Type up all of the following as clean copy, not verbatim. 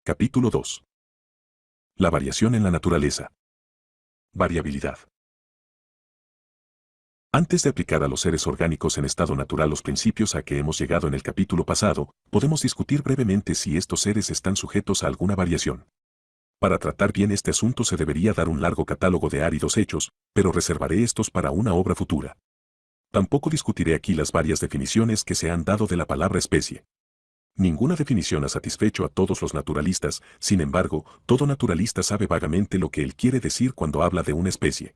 Capítulo 2. La variación en la naturaleza. Variabilidad. Antes de aplicar a los seres orgánicos en estado natural los principios a que hemos llegado en el capítulo pasado, podemos discutir brevemente si estos seres están sujetos a alguna variación. Para tratar bien este asunto se debería dar un largo catálogo de áridos hechos, pero reservaré estos para una obra futura. Tampoco discutiré aquí las varias definiciones que se han dado de la palabra especie. Ninguna definición ha satisfecho a todos los naturalistas, sin embargo, todo naturalista sabe vagamente lo que él quiere decir cuando habla de una especie.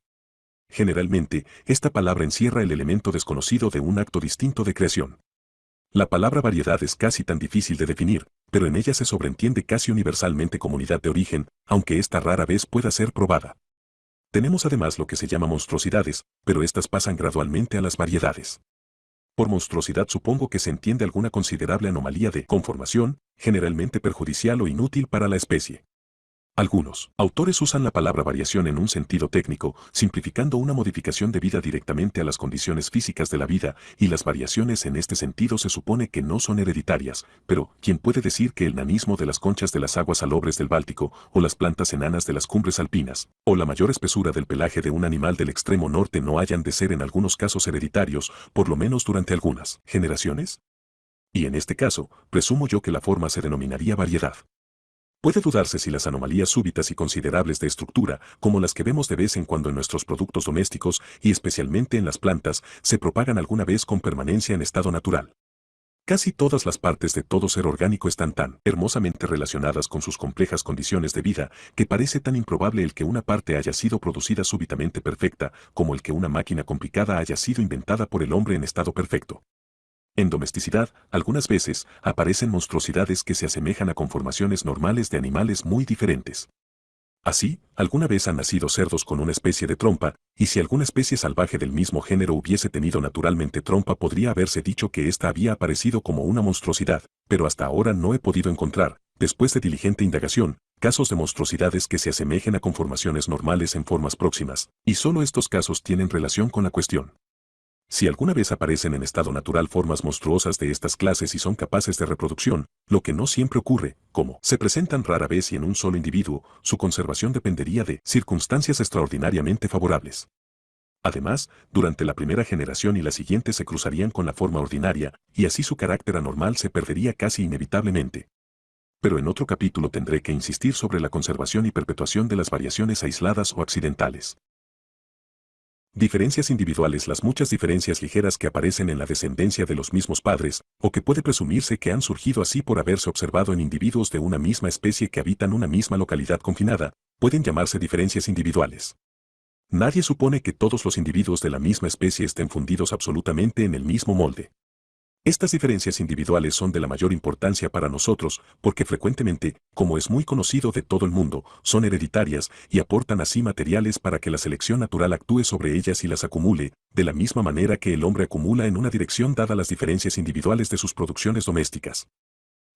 Generalmente, esta palabra encierra el elemento desconocido de un acto distinto de creación. La palabra variedad es casi tan difícil de definir, pero en ella se sobreentiende casi universalmente comunidad de origen, aunque esta rara vez pueda ser probada. Tenemos además lo que se llama monstruosidades, pero estas pasan gradualmente a las variedades. Por monstruosidad supongo que se entiende alguna considerable anomalía de conformación, generalmente perjudicial o inútil para la especie. Algunos autores usan la palabra variación en un sentido técnico, simplificando una modificación debida directamente a las condiciones físicas de la vida, y las variaciones en este sentido se supone que no son hereditarias, pero ¿quién puede decir que el nanismo de las conchas de las aguas salobres del Báltico, o las plantas enanas de las cumbres alpinas, o la mayor espesura del pelaje de un animal del extremo norte no hayan de ser en algunos casos hereditarios, por lo menos durante algunas generaciones? Y en este caso, presumo yo que la forma se denominaría variedad. Puede dudarse si las anomalías súbitas y considerables de estructura, como las que vemos de vez en cuando en nuestros productos domésticos y especialmente en las plantas, se propagan alguna vez con permanencia en estado natural. Casi todas las partes de todo ser orgánico están tan hermosamente relacionadas con sus complejas condiciones de vida que parece tan improbable el que una parte haya sido producida súbitamente perfecta como el que una máquina complicada haya sido inventada por el hombre en estado perfecto. En domesticidad, algunas veces, aparecen monstruosidades que se asemejan a conformaciones normales de animales muy diferentes. Así, alguna vez han nacido cerdos con una especie de trompa, y si alguna especie salvaje del mismo género hubiese tenido naturalmente trompa podría haberse dicho que ésta había aparecido como una monstruosidad, pero hasta ahora no he podido encontrar, después de diligente indagación, casos de monstruosidades que se asemejen a conformaciones normales en formas próximas, y solo estos casos tienen relación con la cuestión. Si alguna vez aparecen en estado natural formas monstruosas de estas clases y son capaces de reproducción, lo que no siempre ocurre, como se presentan rara vez y en un solo individuo, su conservación dependería de circunstancias extraordinariamente favorables. Además, durante la primera generación y la siguiente se cruzarían con la forma ordinaria, y así su carácter anormal se perdería casi inevitablemente. Pero en otro capítulo tendré que insistir sobre la conservación y perpetuación de las variaciones aisladas o accidentales. Diferencias individuales. Las muchas diferencias ligeras que aparecen en la descendencia de los mismos padres, o que puede presumirse que han surgido así por haberse observado en individuos de una misma especie que habitan una misma localidad confinada, pueden llamarse diferencias individuales. Nadie supone que todos los individuos de la misma especie estén fundidos absolutamente en el mismo molde. Estas diferencias individuales son de la mayor importancia para nosotros, porque frecuentemente, como es muy conocido de todo el mundo, son hereditarias y aportan así materiales para que la selección natural actúe sobre ellas y las acumule, de la misma manera que el hombre acumula en una dirección dada las diferencias individuales de sus producciones domésticas.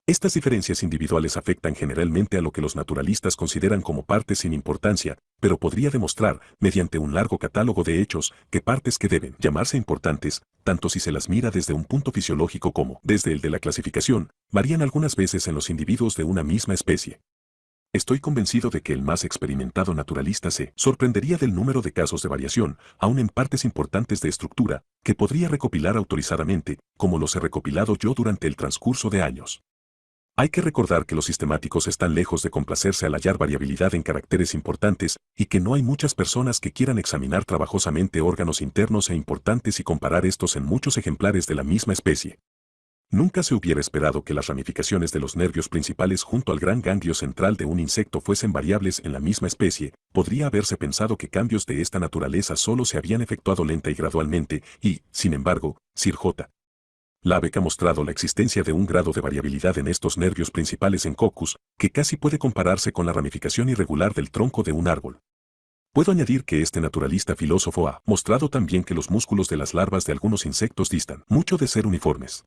Estas diferencias individuales afectan generalmente a lo que los naturalistas consideran como partes sin importancia, pero podría demostrar, mediante un largo catálogo de hechos, que partes que deben llamarse importantes, tanto si se las mira desde un punto fisiológico como desde el de la clasificación, varían algunas veces en los individuos de una misma especie. Estoy convencido de que el más experimentado naturalista se sorprendería del número de casos de variación, aun en partes importantes de estructura, que podría recopilar autorizadamente, como los he recopilado yo durante el transcurso de años. Hay que recordar que los sistemáticos están lejos de complacerse al hallar variabilidad en caracteres importantes y que no hay muchas personas que quieran examinar trabajosamente órganos internos e importantes y comparar estos en muchos ejemplares de la misma especie. Nunca se hubiera esperado que las ramificaciones de los nervios principales junto al gran ganglio central de un insecto fuesen variables en la misma especie. Podría haberse pensado que cambios de esta naturaleza solo se habían efectuado lenta y gradualmente y, sin embargo, Sir J. Laveck ha mostrado la existencia de un grado de variabilidad en estos nervios principales en Coccus, que casi puede compararse con la ramificación irregular del tronco de un árbol. Puedo añadir que este naturalista filósofo ha mostrado también que los músculos de las larvas de algunos insectos distan mucho de ser uniformes.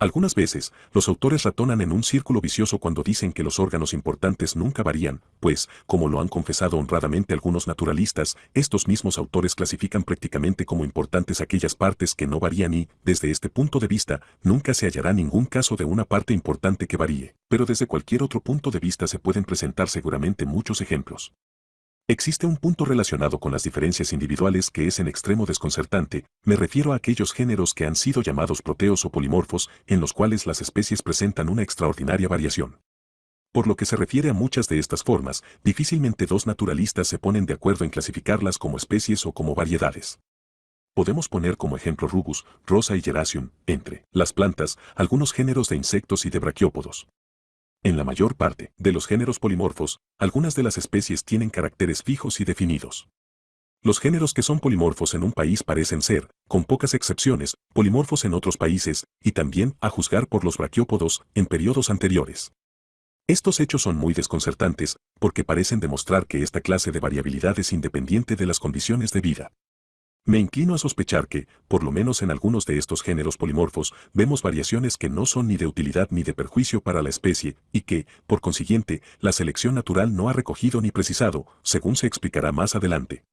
Algunas veces, los autores ratonan en un círculo vicioso cuando dicen que los órganos importantes nunca varían, pues, como lo han confesado honradamente algunos naturalistas, estos mismos autores clasifican prácticamente como importantes aquellas partes que no varían y, desde este punto de vista, nunca se hallará ningún caso de una parte importante que varíe. Pero desde cualquier otro punto de vista se pueden presentar seguramente muchos ejemplos. Existe un punto relacionado con las diferencias individuales que es en extremo desconcertante, me refiero a aquellos géneros que han sido llamados proteos o polimorfos, en los cuales las especies presentan una extraordinaria variación. Por lo que se refiere a muchas de estas formas, difícilmente dos naturalistas se ponen de acuerdo en clasificarlas como especies o como variedades. Podemos poner como ejemplo rubus, rosa y geracium, entre las plantas, algunos géneros de insectos y de braquiópodos. En la mayor parte de los géneros polimorfos, algunas de las especies tienen caracteres fijos y definidos. Los géneros que son polimorfos en un país parecen ser, con pocas excepciones, polimorfos en otros países, y también, a juzgar por los braquiópodos, en periodos anteriores. Estos hechos son muy desconcertantes, porque parecen demostrar que esta clase de variabilidad es independiente de las condiciones de vida. Me inclino a sospechar que, por lo menos en algunos de estos géneros polimorfos, vemos variaciones que no son ni de utilidad ni de perjuicio para la especie, y que, por consiguiente, la selección natural no ha recogido ni precisado, según se explicará más adelante.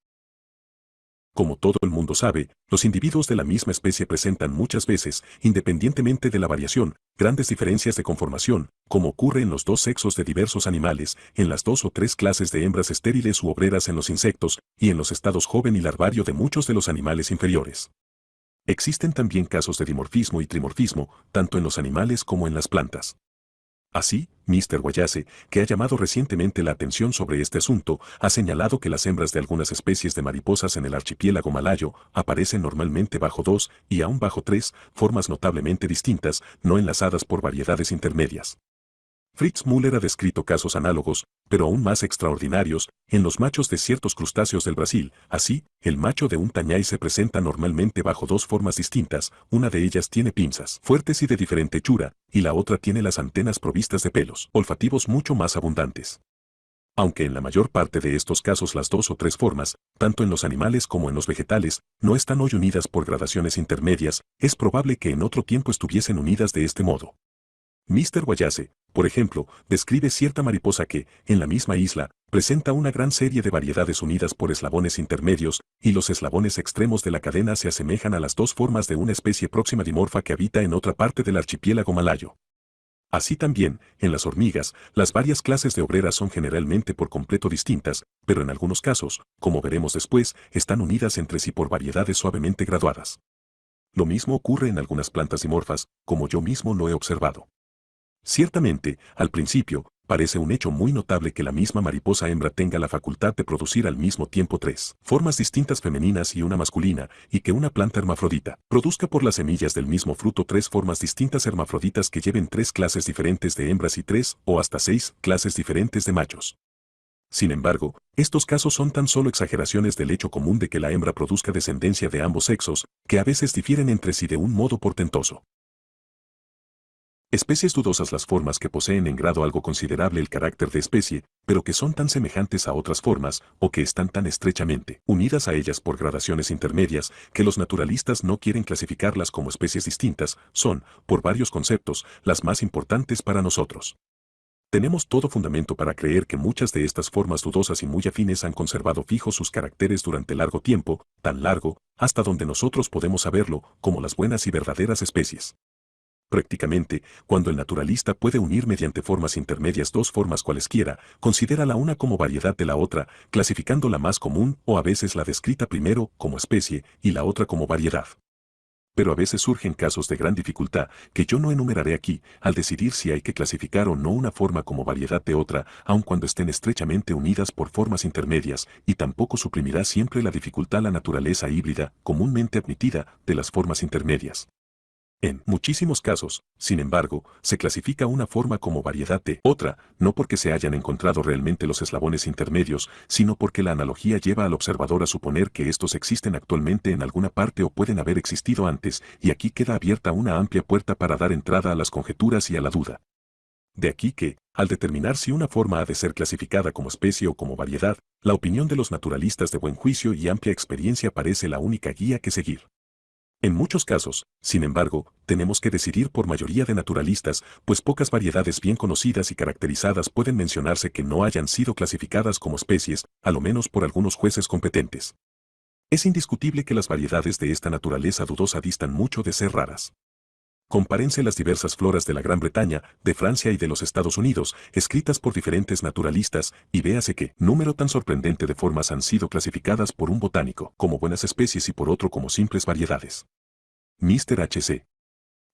Como todo el mundo sabe, los individuos de la misma especie presentan muchas veces, independientemente de la variación, grandes diferencias de conformación, como ocurre en los dos sexos de diversos animales, en las dos o tres clases de hembras estériles u obreras en los insectos, y en los estados joven y larvario de muchos de los animales inferiores. Existen también casos de dimorfismo y trimorfismo, tanto en los animales como en las plantas. Así, Mr. Wallace, que ha llamado recientemente la atención sobre este asunto, ha señalado que las hembras de algunas especies de mariposas en el archipiélago malayo aparecen normalmente bajo dos, y aún bajo tres, formas notablemente distintas, no enlazadas por variedades intermedias. Fritz Müller ha descrito casos análogos, pero aún más extraordinarios, en los machos de ciertos crustáceos del Brasil. Así, el macho de un tañay se presenta normalmente bajo dos formas distintas, una de ellas tiene pinzas fuertes y de diferente hechura, y la otra tiene las antenas provistas de pelos olfativos mucho más abundantes. Aunque en la mayor parte de estos casos las dos o tres formas, tanto en los animales como en los vegetales, no están hoy unidas por gradaciones intermedias, es probable que en otro tiempo estuviesen unidas de este modo. Mr. Wallace, por ejemplo, describe cierta mariposa que, en la misma isla, presenta una gran serie de variedades unidas por eslabones intermedios, y los eslabones extremos de la cadena se asemejan a las dos formas de una especie próxima dimorfa que habita en otra parte del archipiélago malayo. Así también, en las hormigas, las varias clases de obreras son generalmente por completo distintas, pero en algunos casos, como veremos después, están unidas entre sí por variedades suavemente graduadas. Lo mismo ocurre en algunas plantas dimorfas, como yo mismo lo he observado. Ciertamente, al principio, parece un hecho muy notable que la misma mariposa hembra tenga la facultad de producir al mismo tiempo tres formas distintas femeninas y una masculina, y que una planta hermafrodita produzca por las semillas del mismo fruto tres formas distintas hermafroditas que lleven tres clases diferentes de hembras y tres o hasta seis clases diferentes de machos. Sin embargo, estos casos son tan solo exageraciones del hecho común de que la hembra produzca descendencia de ambos sexos, que a veces difieren entre sí de un modo portentoso. Especies dudosas las formas que poseen en grado algo considerable el carácter de especie, pero que son tan semejantes a otras formas, o que están tan estrechamente unidas a ellas por gradaciones intermedias, que los naturalistas no quieren clasificarlas como especies distintas, son, por varios conceptos, las más importantes para nosotros. Tenemos todo fundamento para creer que muchas de estas formas dudosas y muy afines han conservado fijos sus caracteres durante largo tiempo, tan largo, hasta donde nosotros podemos saberlo, como las buenas y verdaderas especies. Prácticamente, cuando el naturalista puede unir mediante formas intermedias dos formas cualesquiera, considera la una como variedad de la otra, clasificando la más común o a veces la descrita primero como especie y la otra como variedad. Pero a veces surgen casos de gran dificultad que yo no enumeraré aquí al decidir si hay que clasificar o no una forma como variedad de otra, aun cuando estén estrechamente unidas por formas intermedias, y tampoco suprimirá siempre la dificultad la naturaleza híbrida, comúnmente admitida, de las formas intermedias. En muchísimos casos, sin embargo, se clasifica una forma como variedad de otra, no porque se hayan encontrado realmente los eslabones intermedios, sino porque la analogía lleva al observador a suponer que estos existen actualmente en alguna parte o pueden haber existido antes, y aquí queda abierta una amplia puerta para dar entrada a las conjeturas y a la duda. De aquí que, al determinar si una forma ha de ser clasificada como especie o como variedad, la opinión de los naturalistas de buen juicio y amplia experiencia parece la única guía que seguir. En muchos casos, sin embargo, tenemos que decidir por mayoría de naturalistas, pues pocas variedades bien conocidas y caracterizadas pueden mencionarse que no hayan sido clasificadas como especies, a lo menos por algunos jueces competentes. Es indiscutible que las variedades de esta naturaleza dudosa distan mucho de ser raras. Compárense las diversas floras de la Gran Bretaña, de Francia y de los Estados Unidos, escritas por diferentes naturalistas, y véase qué número tan sorprendente de formas han sido clasificadas por un botánico como buenas especies y por otro como simples variedades. Mr. H.C.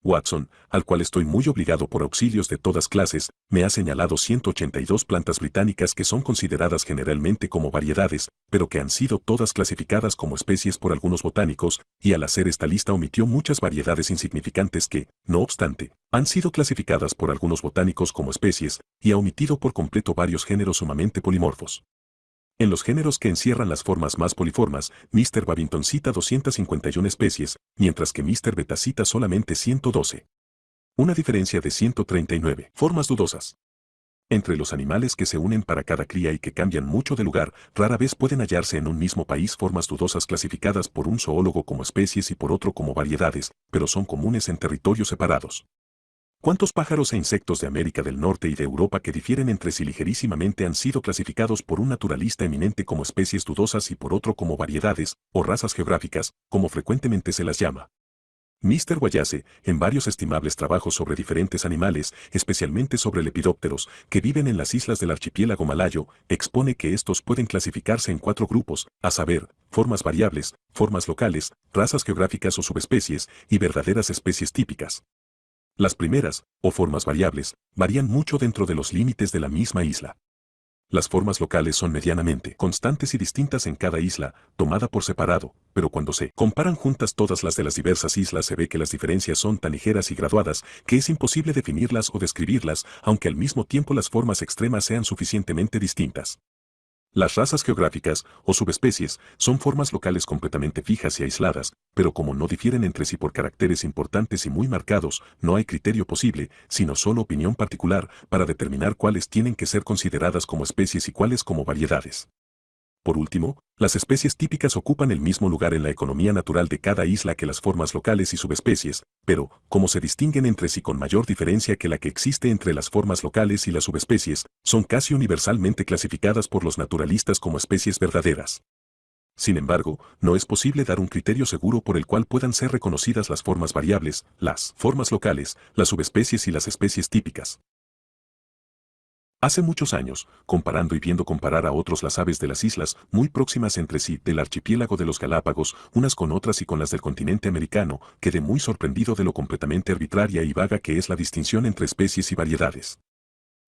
Watson, al cual estoy muy obligado por auxilios de todas clases, me ha señalado 182 plantas británicas que son consideradas generalmente como variedades, pero que han sido todas clasificadas como especies por algunos botánicos, y al hacer esta lista omitió muchas variedades insignificantes que, no obstante, han sido clasificadas por algunos botánicos como especies, y ha omitido por completo varios géneros sumamente polimorfos. En los géneros que encierran las formas más poliformas, Mr. Babington cita 251 especies, mientras que Mr. Beta cita solamente 112. Una diferencia de 139 formas dudosas. Entre los animales que se unen para cada cría y que cambian mucho de lugar, rara vez pueden hallarse en un mismo país formas dudosas clasificadas por un zoólogo como especies y por otro como variedades, pero son comunes en territorios separados. ¿Cuántos pájaros e insectos de América del Norte y de Europa que difieren entre sí ligerísimamente han sido clasificados por un naturalista eminente como especies dudosas y por otro como variedades, o razas geográficas, como frecuentemente se las llama? Mr. Wallace, en varios estimables trabajos sobre diferentes animales, especialmente sobre lepidópteros, que viven en las islas del archipiélago malayo, expone que estos pueden clasificarse en 4 grupos, a saber, formas variables, formas locales, razas geográficas o subespecies, y verdaderas especies típicas. Las primeras, o formas variables, varían mucho dentro de los límites de la misma isla. Las formas locales son medianamente constantes y distintas en cada isla, tomada por separado, pero cuando se comparan juntas todas las de las diversas islas se ve que las diferencias son tan ligeras y graduadas que es imposible definirlas o describirlas, aunque al mismo tiempo las formas extremas sean suficientemente distintas. Las razas geográficas, o subespecies, son formas locales completamente fijas y aisladas, pero como no difieren entre sí por caracteres importantes y muy marcados, no hay criterio posible, sino solo opinión particular, para determinar cuáles tienen que ser consideradas como especies y cuáles como variedades. Por último, las especies típicas ocupan el mismo lugar en la economía natural de cada isla que las formas locales y subespecies, pero, como se distinguen entre sí con mayor diferencia que la que existe entre las formas locales y las subespecies, son casi universalmente clasificadas por los naturalistas como especies verdaderas. Sin embargo, no es posible dar un criterio seguro por el cual puedan ser reconocidas las formas variables, las formas locales, las subespecies y las especies típicas. Hace muchos años, comparando y viendo comparar a otros las aves de las islas muy próximas entre sí del archipiélago de los Galápagos, unas con otras y con las del continente americano, quedé muy sorprendido de lo completamente arbitraria y vaga que es la distinción entre especies y variedades.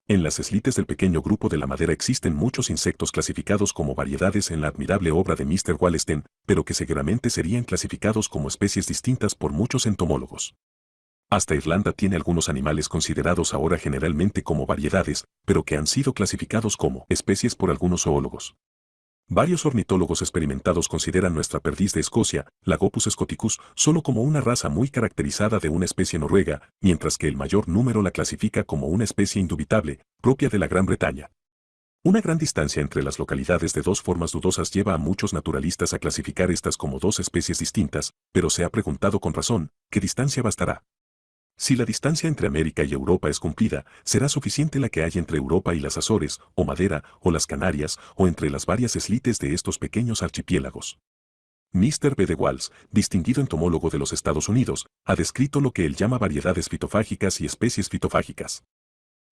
En las eslites del pequeño grupo de la madera existen muchos insectos clasificados como variedades en la admirable obra de Mr. Wallenstein, pero que seguramente serían clasificados como especies distintas por muchos entomólogos. Hasta Irlanda tiene algunos animales considerados ahora generalmente como variedades, pero que han sido clasificados como especies por algunos zoólogos. Varios ornitólogos experimentados consideran nuestra perdiz de Escocia, Lagopus scoticus, solo como una raza muy caracterizada de una especie noruega, mientras que el mayor número la clasifica como una especie indubitable, propia de la Gran Bretaña. Una gran distancia entre las localidades de dos formas dudosas lleva a muchos naturalistas a clasificar estas como dos especies distintas, pero se ha preguntado con razón, ¿qué distancia bastará? Si la distancia entre América y Europa es cumplida, será suficiente la que hay entre Europa y las Azores, o Madera, o las Canarias, o entre las varias eslites de estos pequeños archipiélagos. Mr. B. de Walls, distinguido entomólogo de los Estados Unidos, ha descrito lo que él llama variedades fitofágicas y especies fitofágicas.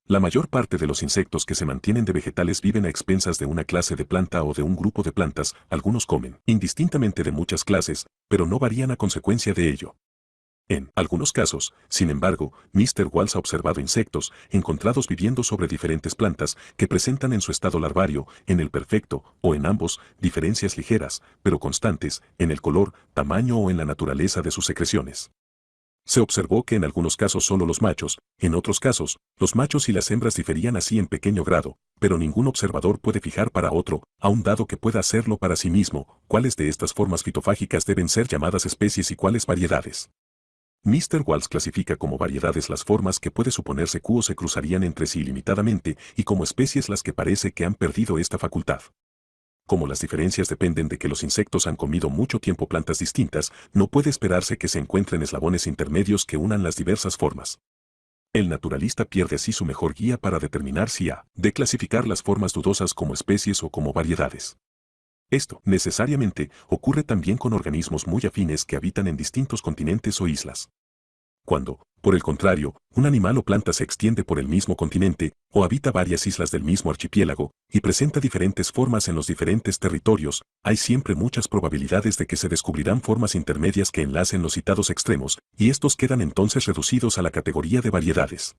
La mayor parte de los insectos que se mantienen de vegetales viven a expensas de una clase de planta o de un grupo de plantas, algunos comen, indistintamente de muchas clases, pero no varían a consecuencia de ello. En algunos casos, sin embargo, Mr. Walls ha observado insectos encontrados viviendo sobre diferentes plantas que presentan en su estado larvario, en el perfecto, o en ambos, diferencias ligeras, pero constantes, en el color, tamaño o en la naturaleza de sus secreciones. Se observó que en algunos casos solo los machos, en otros casos, los machos y las hembras diferían así en pequeño grado, pero ningún observador puede fijar para otro, aun dado que pueda hacerlo para sí mismo, cuáles de estas formas fitofágicas deben ser llamadas especies y cuáles variedades. Mr. Walls clasifica como variedades las formas que puede suponerse que se cruzarían entre sí ilimitadamente y como especies las que parece que han perdido esta facultad. Como las diferencias dependen de que los insectos han comido mucho tiempo plantas distintas, no puede esperarse que se encuentren eslabones intermedios que unan las diversas formas. El naturalista pierde así su mejor guía para determinar si ha de clasificar las formas dudosas como especies o como variedades. Esto, necesariamente, ocurre también con organismos muy afines que habitan en distintos continentes o islas. Cuando, por el contrario, un animal o planta se extiende por el mismo continente, o habita varias islas del mismo archipiélago, y presenta diferentes formas en los diferentes territorios, hay siempre muchas probabilidades de que se descubrirán formas intermedias que enlacen los citados extremos, y estos quedan entonces reducidos a la categoría de variedades.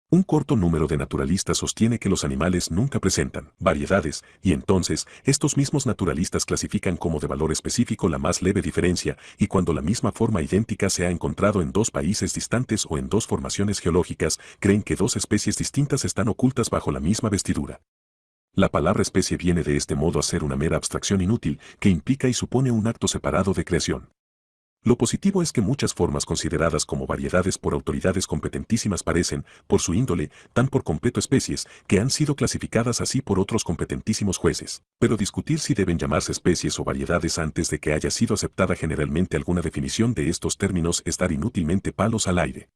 Un corto número de naturalistas sostiene que los animales nunca presentan variedades, y entonces, estos mismos naturalistas clasifican como de valor específico la más leve diferencia, y cuando la misma forma idéntica se ha encontrado en dos países distantes o en dos formaciones geológicas, creen que dos especies distintas están ocultas bajo la misma vestidura. La palabra especie viene de este modo a ser una mera abstracción inútil, que implica y supone un acto separado de creación. Lo positivo es que muchas formas consideradas como variedades por autoridades competentísimas parecen, por su índole, tan por completo especies, que han sido clasificadas así por otros competentísimos jueces. Pero discutir si deben llamarse especies o variedades antes de que haya sido aceptada generalmente alguna definición de estos términos es dar inútilmente palos al aire.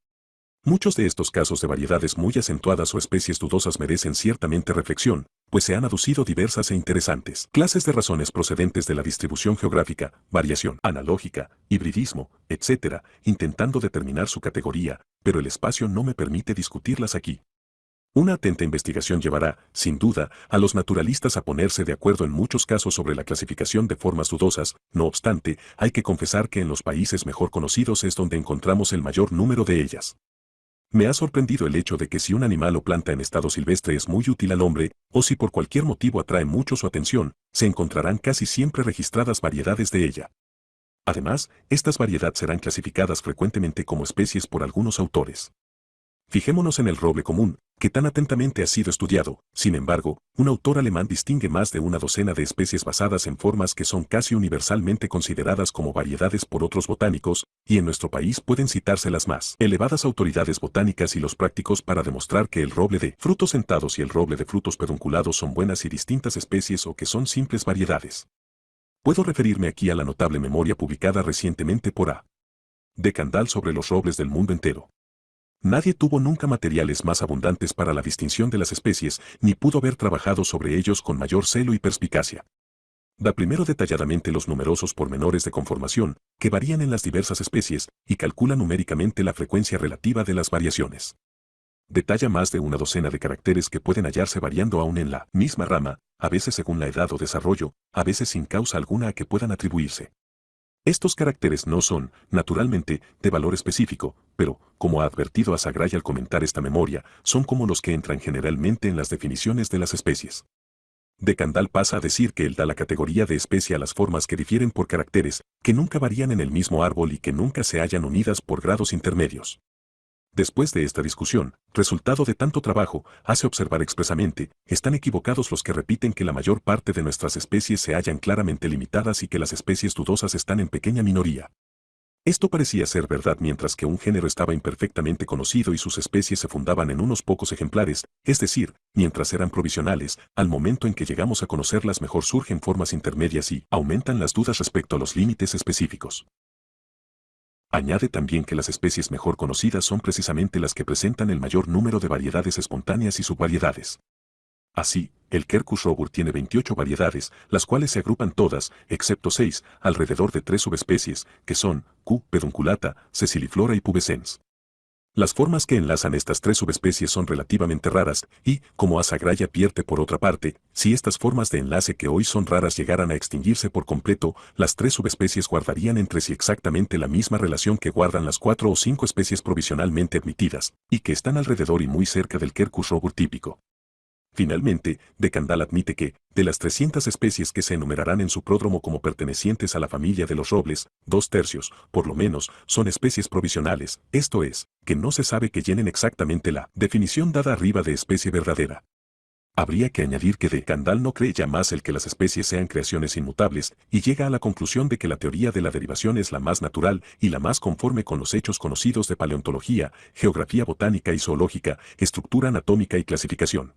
Muchos de estos casos de variedades muy acentuadas o especies dudosas merecen ciertamente reflexión, pues se han aducido diversas e interesantes clases de razones procedentes de la distribución geográfica, variación analógica, hibridismo, etc., intentando determinar su categoría, pero el espacio no me permite discutirlas aquí. Una atenta investigación llevará, sin duda, a los naturalistas a ponerse de acuerdo en muchos casos sobre la clasificación de formas dudosas, no obstante, hay que confesar que en los países mejor conocidos es donde encontramos el mayor número de ellas. Me ha sorprendido el hecho de que si un animal o planta en estado silvestre es muy útil al hombre, o si por cualquier motivo atrae mucho su atención, se encontrarán casi siempre registradas variedades de ella. Además, estas variedades serán clasificadas frecuentemente como especies por algunos autores. Fijémonos en el roble común, que tan atentamente ha sido estudiado. Sin embargo, un autor alemán distingue más de una docena de especies basadas en formas que son casi universalmente consideradas como variedades por otros botánicos, y en nuestro país pueden citarse las más elevadas autoridades botánicas y los prácticos para demostrar que el roble de frutos sentados y el roble de frutos pedunculados son buenas y distintas especies o que son simples variedades. Puedo referirme aquí a la notable memoria publicada recientemente por A. de Candal sobre los robles del mundo entero. Nadie tuvo nunca materiales más abundantes para la distinción de las especies, ni pudo haber trabajado sobre ellos con mayor celo y perspicacia. Da primero detalladamente los numerosos pormenores de conformación, que varían en las diversas especies, y calcula numéricamente la frecuencia relativa de las variaciones. Detalla más de una docena de caracteres que pueden hallarse variando aún en la misma rama, a veces según la edad o desarrollo, a veces sin causa alguna a que puedan atribuirse. Estos caracteres no son, naturalmente, de valor específico, pero, como ha advertido Asagray al comentar esta memoria, son como los que entran generalmente en las definiciones de las especies. De Candal pasa a decir que él da la categoría de especie a las formas que difieren por caracteres, que nunca varían en el mismo árbol y que nunca se hallan unidas por grados intermedios. Después de esta discusión, resultado de tanto trabajo, hace observar expresamente, están equivocados los que repiten que la mayor parte de nuestras especies se hallan claramente limitadas y que las especies dudosas están en pequeña minoría. Esto parecía ser verdad mientras que un género estaba imperfectamente conocido y sus especies se fundaban en unos pocos ejemplares, es decir, mientras eran provisionales, al momento en que llegamos a conocerlas mejor surgen formas intermedias y aumentan las dudas respecto a los límites específicos. Añade también que las especies mejor conocidas son precisamente las que presentan el mayor número de variedades espontáneas y subvariedades. Así, el Quercus robur tiene 28 variedades, las cuales se agrupan todas, excepto 6, alrededor de 3 subespecies, que son Q. pedunculata, Sessiliflora y pubescens. Las formas que enlazan estas 3 subespecies son relativamente raras, y, como Asagray advierte por otra parte, si estas formas de enlace que hoy son raras llegaran a extinguirse por completo, las 3 subespecies guardarían entre sí exactamente la misma relación que guardan las 4 o 5 especies provisionalmente admitidas, y que están alrededor y muy cerca del Quercus robur típico. Finalmente, De Candal admite que, de las 300 especies que se enumerarán en su pródromo como pertenecientes a la familia de los robles, 2/3, por lo menos, son especies provisionales, esto es, que no se sabe que llenen exactamente la definición dada arriba de especie verdadera. Habría que añadir que De Candal no cree ya más el que las especies sean creaciones inmutables, y llega a la conclusión de que la teoría de la derivación es la más natural y la más conforme con los hechos conocidos de paleontología, geografía botánica y zoológica, estructura anatómica y clasificación.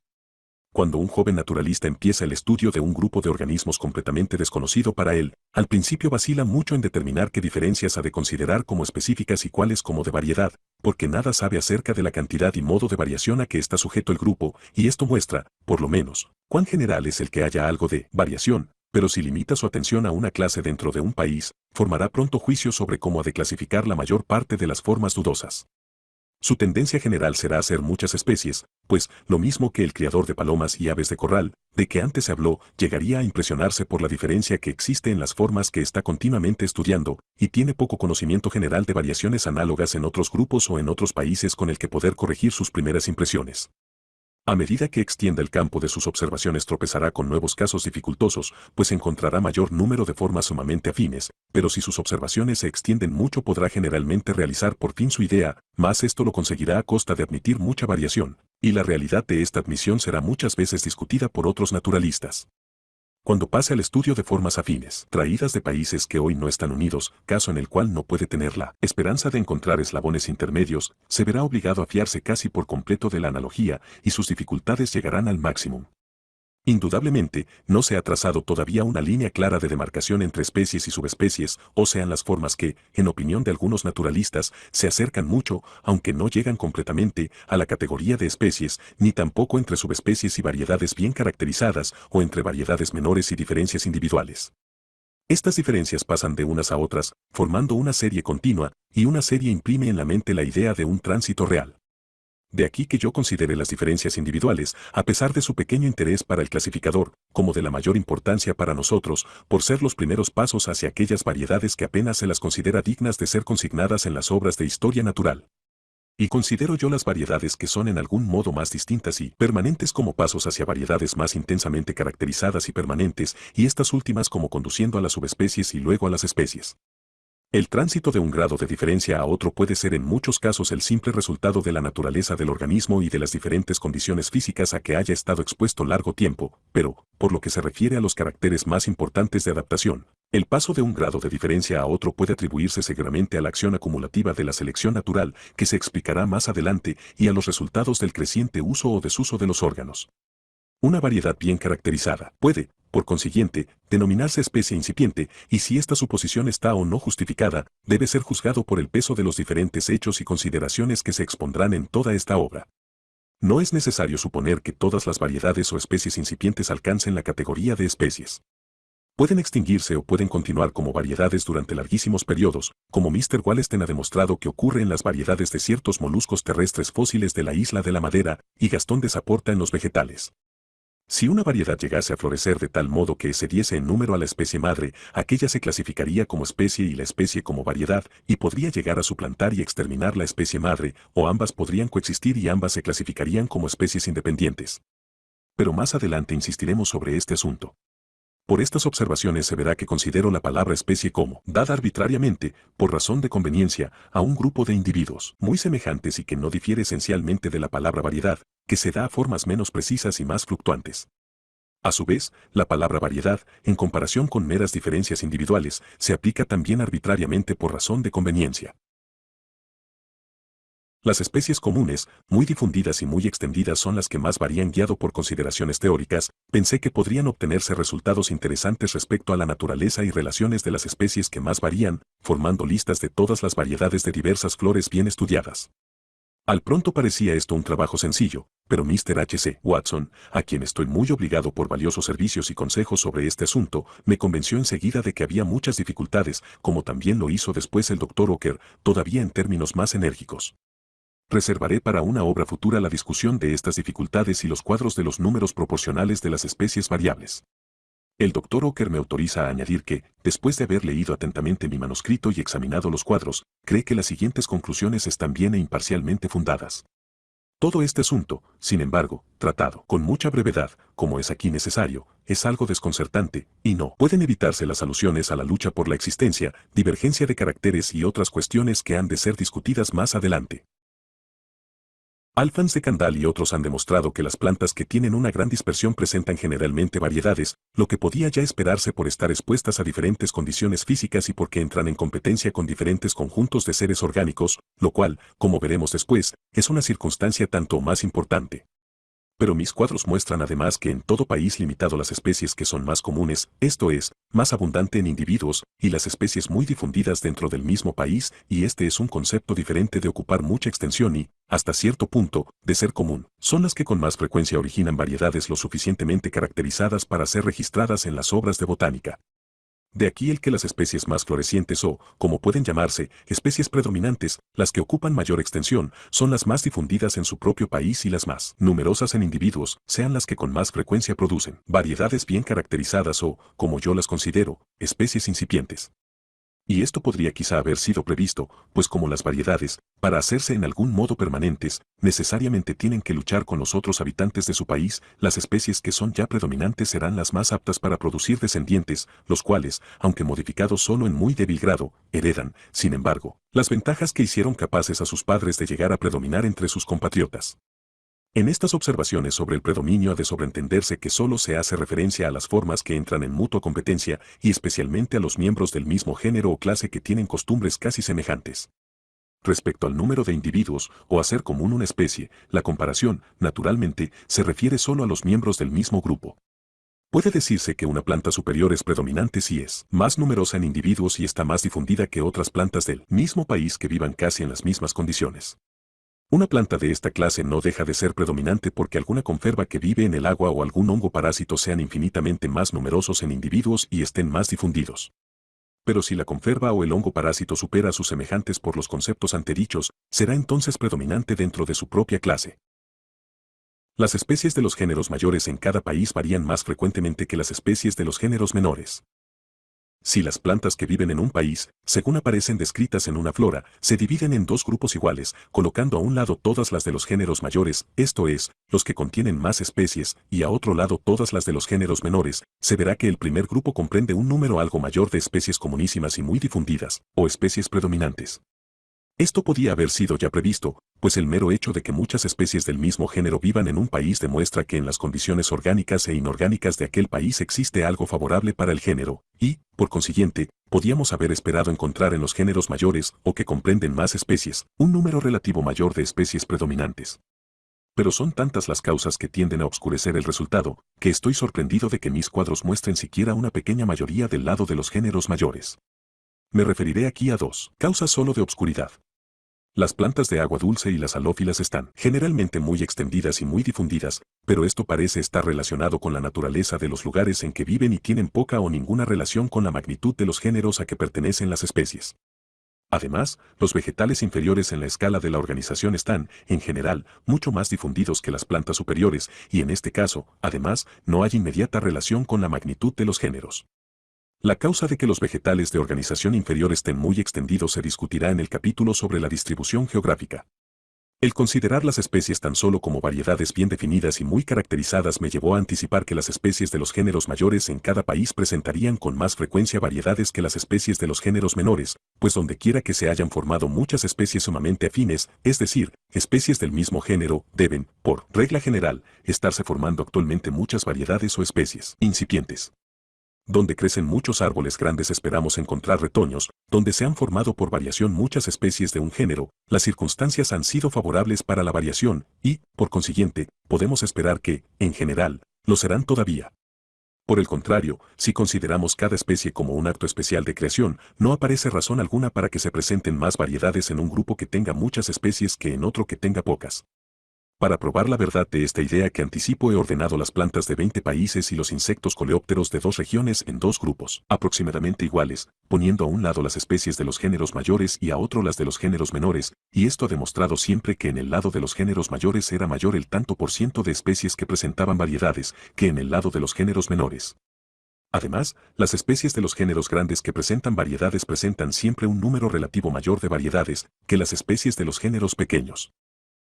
Cuando un joven naturalista empieza el estudio de un grupo de organismos completamente desconocido para él, al principio vacila mucho en determinar qué diferencias ha de considerar como específicas y cuáles como de variedad, porque nada sabe acerca de la cantidad y modo de variación a que está sujeto el grupo, y esto muestra, por lo menos, cuán general es el que haya algo de variación, pero si limita su atención a una clase dentro de un país, formará pronto juicios sobre cómo ha de clasificar la mayor parte de las formas dudosas. Su tendencia general será hacer muchas especies, pues, lo mismo que el criador de palomas y aves de corral, de que antes se habló, llegaría a impresionarse por la diferencia que existe en las formas que está continuamente estudiando, y tiene poco conocimiento general de variaciones análogas en otros grupos o en otros países con el que poder corregir sus primeras impresiones. A medida que extienda el campo de sus observaciones tropezará con nuevos casos dificultosos, pues encontrará mayor número de formas sumamente afines, pero si sus observaciones se extienden mucho podrá generalmente realizar por fin su idea, mas esto lo conseguirá a costa de admitir mucha variación, y la realidad de esta admisión será muchas veces discutida por otros naturalistas. Cuando pase al estudio de formas afines, traídas de países que hoy no están unidos, caso en el cual no puede tener la esperanza de encontrar eslabones intermedios, se verá obligado a fiarse casi por completo de la analogía y sus dificultades llegarán al máximo. Indudablemente, no se ha trazado todavía una línea clara de demarcación entre especies y subespecies, o sean las formas que, en opinión de algunos naturalistas, se acercan mucho, aunque no llegan completamente, a la categoría de especies, ni tampoco entre subespecies y variedades bien caracterizadas, o entre variedades menores y diferencias individuales. Estas diferencias pasan de unas a otras, formando una serie continua, y una serie imprime en la mente la idea de un tránsito real. De aquí que yo considere las diferencias individuales, a pesar de su pequeño interés para el clasificador, como de la mayor importancia para nosotros, por ser los primeros pasos hacia aquellas variedades que apenas se las considera dignas de ser consignadas en las obras de historia natural. Y considero yo las variedades que son en algún modo más distintas y permanentes como pasos hacia variedades más intensamente caracterizadas y permanentes, y estas últimas como conduciendo a las subespecies y luego a las especies. El tránsito de un grado de diferencia a otro puede ser en muchos casos el simple resultado de la naturaleza del organismo y de las diferentes condiciones físicas a que haya estado expuesto largo tiempo, pero, por lo que se refiere a los caracteres más importantes de adaptación, el paso de un grado de diferencia a otro puede atribuirse seguramente a la acción acumulativa de la selección natural, que se explicará más adelante, y a los resultados del creciente uso o desuso de los órganos. Una variedad bien caracterizada puede, por consiguiente, denominarse especie incipiente, y si esta suposición está o no justificada, debe ser juzgado por el peso de los diferentes hechos y consideraciones que se expondrán en toda esta obra. No es necesario suponer que todas las variedades o especies incipientes alcancen la categoría de especies. Pueden extinguirse o pueden continuar como variedades durante larguísimos periodos, como Mr. Wallenstein ha demostrado que ocurre en las variedades de ciertos moluscos terrestres fósiles de la isla de la Madera, y Gastón desaporta en los vegetales. Si una variedad llegase a florecer de tal modo que excediese en número a la especie madre, aquella se clasificaría como especie y la especie como variedad, y podría llegar a suplantar y exterminar la especie madre, o ambas podrían coexistir y ambas se clasificarían como especies independientes. Pero más adelante insistiremos sobre este asunto. Por estas observaciones se verá que considero la palabra especie como, dada arbitrariamente, por razón de conveniencia, a un grupo de individuos muy semejantes y que no difiere esencialmente de la palabra variedad, que se da a formas menos precisas y más fluctuantes. A su vez, la palabra variedad, en comparación con meras diferencias individuales, se aplica también arbitrariamente por razón de conveniencia. Las especies comunes, muy difundidas y muy extendidas son las que más varían guiado por consideraciones teóricas, pensé que podrían obtenerse resultados interesantes respecto a la naturaleza y relaciones de las especies que más varían, formando listas de todas las variedades de diversas flores bien estudiadas. Al pronto parecía esto un trabajo sencillo, pero Mr. H.C. Watson, a quien estoy muy obligado por valiosos servicios y consejos sobre este asunto, me convenció enseguida de que había muchas dificultades, como también lo hizo después el Dr. Ocker, todavía en términos más enérgicos. Reservaré para una obra futura la discusión de estas dificultades y los cuadros de los números proporcionales de las especies variables. El Dr. Ocker me autoriza a añadir que, después de haber leído atentamente mi manuscrito y examinado los cuadros, cree que las siguientes conclusiones están bien e imparcialmente fundadas. Todo este asunto, sin embargo, tratado con mucha brevedad, como es aquí necesario, es algo desconcertante, y no pueden evitarse las alusiones a la lucha por la existencia, divergencia de caracteres y otras cuestiones que han de ser discutidas más adelante. Alphonse de Candolle y otros han demostrado que las plantas que tienen una gran dispersión presentan generalmente variedades, lo que podía ya esperarse por estar expuestas a diferentes condiciones físicas y porque entran en competencia con diferentes conjuntos de seres orgánicos, lo cual, como veremos después, es una circunstancia tanto más importante. Pero mis cuadros muestran además que en todo país limitado las especies que son más comunes, esto es, más abundante en individuos, y las especies muy difundidas dentro del mismo país, y este es un concepto diferente de ocupar mucha extensión y, hasta cierto punto, de ser común, son las que con más frecuencia originan variedades lo suficientemente caracterizadas para ser registradas en las obras de botánica. De aquí el que las especies más florecientes o, como pueden llamarse, especies predominantes, las que ocupan mayor extensión, son las más difundidas en su propio país y las más numerosas en individuos, sean las que con más frecuencia producen variedades bien caracterizadas o, como yo las considero, especies incipientes. Y esto podría quizá haber sido previsto, pues como las variedades, para hacerse en algún modo permanentes, necesariamente tienen que luchar con los otros habitantes de su país, las especies que son ya predominantes serán las más aptas para producir descendientes, los cuales, aunque modificados solo en muy débil grado, heredan, sin embargo, las ventajas que hicieron capaces a sus padres de llegar a predominar entre sus compatriotas. En estas observaciones sobre el predominio ha de sobreentenderse que solo se hace referencia a las formas que entran en mutua competencia y especialmente a los miembros del mismo género o clase que tienen costumbres casi semejantes. Respecto al número de individuos o hacer común una especie, la comparación, naturalmente, se refiere solo a los miembros del mismo grupo. Puede decirse que una planta superior es predominante si es más numerosa en individuos y está más difundida que otras plantas del mismo país que vivan casi en las mismas condiciones. Una planta de esta clase no deja de ser predominante porque alguna conferva que vive en el agua o algún hongo parásito sean infinitamente más numerosos en individuos y estén más difundidos. Pero si la conferva o el hongo parásito supera a sus semejantes por los conceptos antedichos, será entonces predominante dentro de su propia clase. Las especies de los géneros mayores en cada país varían más frecuentemente que las especies de los géneros menores. Si las plantas que viven en un país, según aparecen descritas en una flora, se dividen en dos grupos iguales, colocando a un lado todas las de los géneros mayores, esto es, los que contienen más especies, y a otro lado todas las de los géneros menores, se verá que el primer grupo comprende un número algo mayor de especies comunísimas y muy difundidas, o especies predominantes. Esto podía haber sido ya previsto, pues el mero hecho de que muchas especies del mismo género vivan en un país demuestra que en las condiciones orgánicas e inorgánicas de aquel país existe algo favorable para el género, y, por consiguiente, podíamos haber esperado encontrar en los géneros mayores, o que comprenden más especies, un número relativo mayor de especies predominantes. Pero son tantas las causas que tienden a obscurecer el resultado, que estoy sorprendido de que mis cuadros muestren siquiera una pequeña mayoría del lado de los géneros mayores. Me referiré aquí a dos causas solo de obscuridad. Las plantas de agua dulce y las halófilas están generalmente muy extendidas y muy difundidas, pero esto parece estar relacionado con la naturaleza de los lugares en que viven y tienen poca o ninguna relación con la magnitud de los géneros a que pertenecen las especies. Además, los vegetales inferiores en la escala de la organización están, en general, mucho más difundidos que las plantas superiores, y en este caso, además, no hay inmediata relación con la magnitud de los géneros. La causa de que los vegetales de organización inferior estén muy extendidos se discutirá en el capítulo sobre la distribución geográfica. El considerar las especies tan solo como variedades bien definidas y muy caracterizadas me llevó a anticipar que las especies de los géneros mayores en cada país presentarían con más frecuencia variedades que las especies de los géneros menores, pues donde quiera que se hayan formado muchas especies sumamente afines, es decir, especies del mismo género, deben, por regla general, estarse formando actualmente muchas variedades o especies incipientes. Donde crecen muchos árboles grandes esperamos encontrar retoños, donde se han formado por variación muchas especies de un género, las circunstancias han sido favorables para la variación, y, por consiguiente, podemos esperar que, en general, lo serán todavía. Por el contrario, si consideramos cada especie como un acto especial de creación, no aparece razón alguna para que se presenten más variedades en un grupo que tenga muchas especies que en otro que tenga pocas. Para probar la verdad de esta idea que anticipo he ordenado las plantas de 20 países y los insectos coleópteros de 2 regiones en 2 grupos, aproximadamente iguales, poniendo a un lado las especies de los géneros mayores y a otro las de los géneros menores, y esto ha demostrado siempre que en el lado de los géneros mayores era mayor el tanto por ciento de especies que presentaban variedades, que en el lado de los géneros menores. Además, las especies de los géneros grandes que presentan variedades presentan siempre un número relativo mayor de variedades que las especies de los géneros pequeños.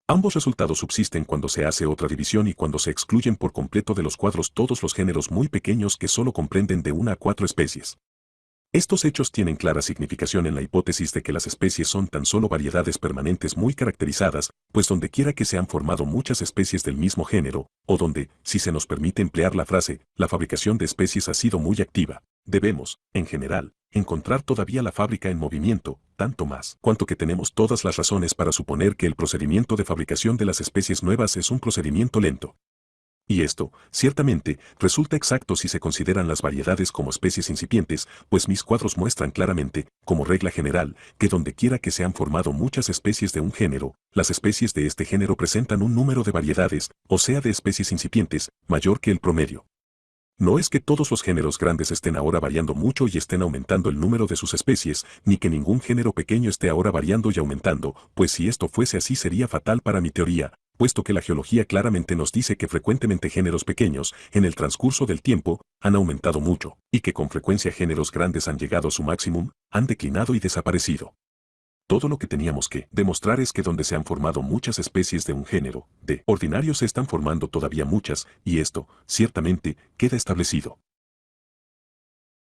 Ambos resultados subsisten cuando se hace otra división y cuando se excluyen por completo de los cuadros todos los géneros muy pequeños que solo comprenden de 1 a 4 especies. Estos hechos tienen clara significación en la hipótesis de que las especies son tan solo variedades permanentes muy caracterizadas, pues donde quiera que se han formado muchas especies del mismo género, o donde, si se nos permite emplear la frase, la fabricación de especies ha sido muy activa, debemos, en general, encontrar todavía la fábrica en movimiento, tanto más, cuanto que tenemos todas las razones para suponer que el procedimiento de fabricación de las especies nuevas es un procedimiento lento. Y esto, ciertamente, resulta exacto si se consideran las variedades como especies incipientes, pues mis cuadros muestran claramente, como regla general, que donde quiera que se han formado muchas especies de un género, las especies de este género presentan un número de variedades, o sea de especies incipientes, mayor que el promedio. No es que todos los géneros grandes estén ahora variando mucho y estén aumentando el número de sus especies, ni que ningún género pequeño esté ahora variando y aumentando, pues si esto fuese así sería fatal para mi teoría, puesto que la geología claramente nos dice que frecuentemente géneros pequeños, en el transcurso del tiempo, han aumentado mucho, y que con frecuencia géneros grandes han llegado a su máximo, han declinado y desaparecido. Todo lo que teníamos que demostrar es que donde se han formado muchas especies de un género, de ordinario se están formando todavía muchas, y esto, ciertamente, queda establecido.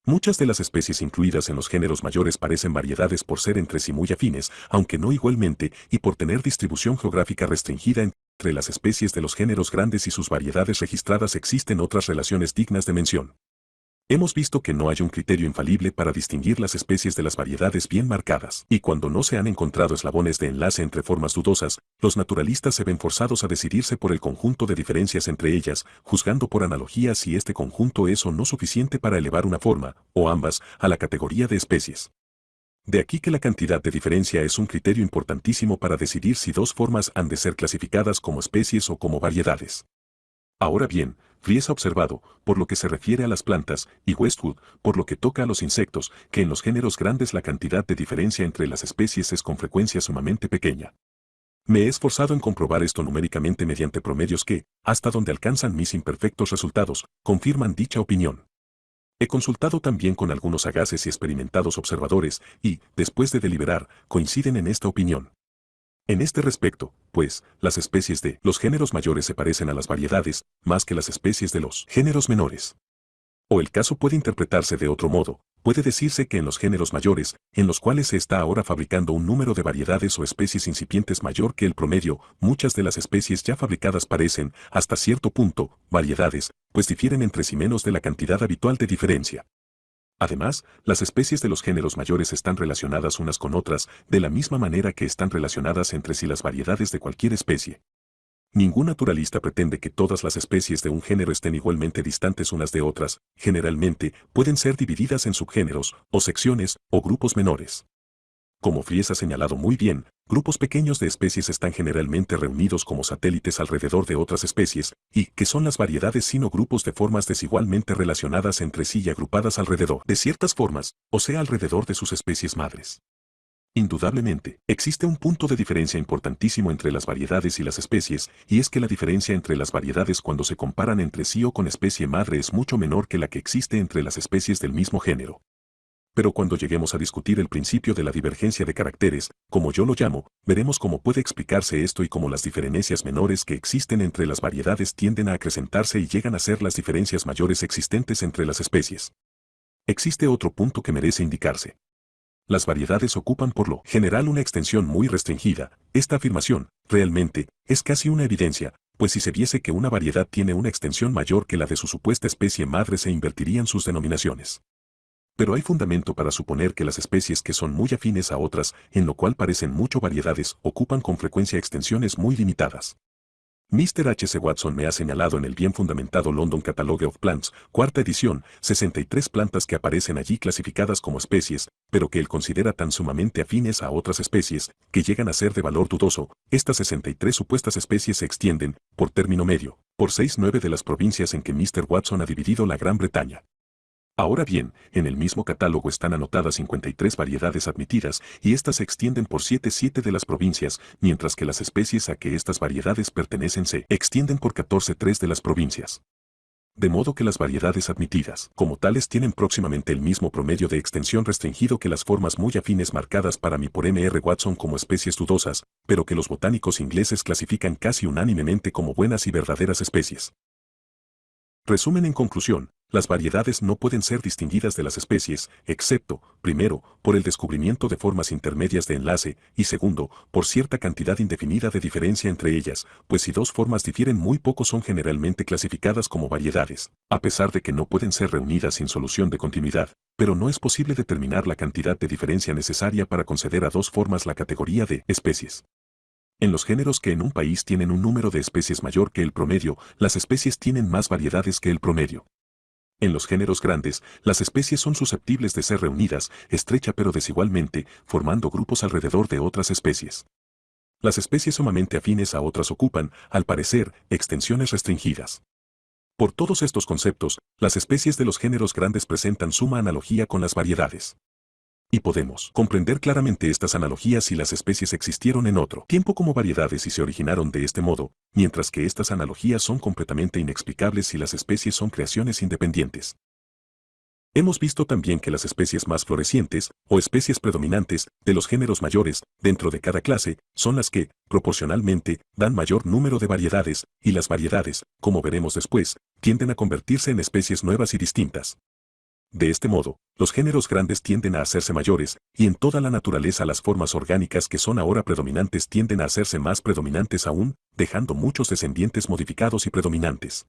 Muchas de las especies incluidas en los géneros mayores parecen variedades por ser entre sí muy afines, aunque no igualmente, y por tener distribución geográfica restringida entre las especies de los géneros grandes y sus variedades registradas existen otras relaciones dignas de mención. Hemos visto que no hay un criterio infalible para distinguir las especies de las variedades bien marcadas, y cuando no se han encontrado eslabones de enlace entre formas dudosas, los naturalistas se ven forzados a decidirse por el conjunto de diferencias entre ellas, juzgando por analogía si este conjunto es o no suficiente para elevar una forma, o ambas, a la categoría de especies. De aquí que la cantidad de diferencia es un criterio importantísimo para decidir si dos formas han de ser clasificadas como especies o como variedades. Ahora bien, Fries ha observado, por lo que se refiere a las plantas, y Westwood, por lo que toca a los insectos, que en los géneros grandes la cantidad de diferencia entre las especies es con frecuencia sumamente pequeña. Me he esforzado en comprobar esto numéricamente mediante promedios que, hasta donde alcanzan mis imperfectos resultados, confirman dicha opinión. He consultado también con algunos sagaces y experimentados observadores, y, después de deliberar, coinciden en esta opinión. En este respecto, pues, las especies de los géneros mayores se parecen a las variedades, más que las especies de los géneros menores. O el caso puede interpretarse de otro modo, puede decirse que en los géneros mayores, en los cuales se está ahora fabricando un número de variedades o especies incipientes mayor que el promedio, muchas de las especies ya fabricadas parecen, hasta cierto punto, variedades, pues difieren entre sí menos de la cantidad habitual de diferencia. Además, las especies de los géneros mayores están relacionadas unas con otras, de la misma manera que están relacionadas entre sí las variedades de cualquier especie. Ningún naturalista pretende que todas las especies de un género estén igualmente distantes unas de otras, generalmente, pueden ser divididas en subgéneros, o secciones, o grupos menores. Como Fries ha señalado muy bien, grupos pequeños de especies están generalmente reunidos como satélites alrededor de otras especies, y que son las variedades sino grupos de formas desigualmente relacionadas entre sí y agrupadas alrededor de ciertas formas, o sea alrededor de sus especies madres. Indudablemente, existe un punto de diferencia importantísimo entre las variedades y las especies, y es que la diferencia entre las variedades cuando se comparan entre sí o con especie madre es mucho menor que la que existe entre las especies del mismo género. Pero cuando lleguemos a discutir el principio de la divergencia de caracteres, como yo lo llamo, veremos cómo puede explicarse esto y cómo las diferencias menores que existen entre las variedades tienden a acrecentarse y llegan a ser las diferencias mayores existentes entre las especies. Existe otro punto que merece indicarse. Las variedades ocupan por lo general una extensión muy restringida. Esta afirmación, realmente, es casi una evidencia, pues si se viese que una variedad tiene una extensión mayor que la de su supuesta especie madre se invertirían sus denominaciones. Pero hay fundamento para suponer que las especies que son muy afines a otras, en lo cual parecen mucho variedades, ocupan con frecuencia extensiones muy limitadas. Mr. H. C. Watson me ha señalado en el bien fundamentado London Catalogue of Plants, cuarta edición, 63 plantas que aparecen allí clasificadas como especies, pero que él considera tan sumamente afines a otras especies, que llegan a ser de valor dudoso. Estas 63 supuestas especies se extienden, por término medio, por 6/9 de las provincias en que Mr. Watson ha dividido la Gran Bretaña. Ahora bien, en el mismo catálogo están anotadas 53 variedades admitidas, y estas se extienden por 7/7 de las provincias, mientras que las especies a que estas variedades pertenecen se extienden por 14/3 de las provincias. De modo que las variedades admitidas, como tales, tienen próximamente el mismo promedio de extensión restringido que las formas muy afines marcadas para mí por M.R. Watson como especies dudosas, pero que los botánicos ingleses clasifican casi unánimemente como buenas y verdaderas especies. Resumen en conclusión, las variedades no pueden ser distinguidas de las especies, excepto, primero, por el descubrimiento de formas intermedias de enlace, y segundo, por cierta cantidad indefinida de diferencia entre ellas, pues si dos formas difieren muy poco son generalmente clasificadas como variedades, a pesar de que no pueden ser reunidas sin solución de continuidad, pero no es posible determinar la cantidad de diferencia necesaria para conceder a dos formas la categoría de especies. En los géneros que en un país tienen un número de especies mayor que el promedio, las especies tienen más variedades que el promedio. En los géneros grandes, las especies son susceptibles de ser reunidas, estrecha pero desigualmente, formando grupos alrededor de otras especies. Las especies sumamente afines a otras ocupan, al parecer, extensiones restringidas. Por todos estos conceptos, las especies de los géneros grandes presentan suma analogía con las variedades. Y podemos comprender claramente estas analogías si las especies existieron en otro tiempo como variedades y se originaron de este modo, mientras que estas analogías son completamente inexplicables si las especies son creaciones independientes. Hemos visto también que las especies más florecientes, o especies predominantes, de los géneros mayores, dentro de cada clase, son las que, proporcionalmente, dan mayor número de variedades, y las variedades, como veremos después, tienden a convertirse en especies nuevas y distintas. De este modo, los géneros grandes tienden a hacerse mayores, y en toda la naturaleza las formas orgánicas que son ahora predominantes tienden a hacerse más predominantes aún, dejando muchos descendientes modificados y predominantes.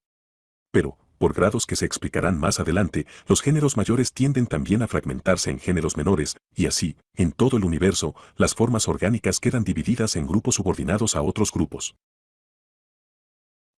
Pero, por grados que se explicarán más adelante, los géneros mayores tienden también a fragmentarse en géneros menores, y así, en todo el universo, las formas orgánicas quedan divididas en grupos subordinados a otros grupos.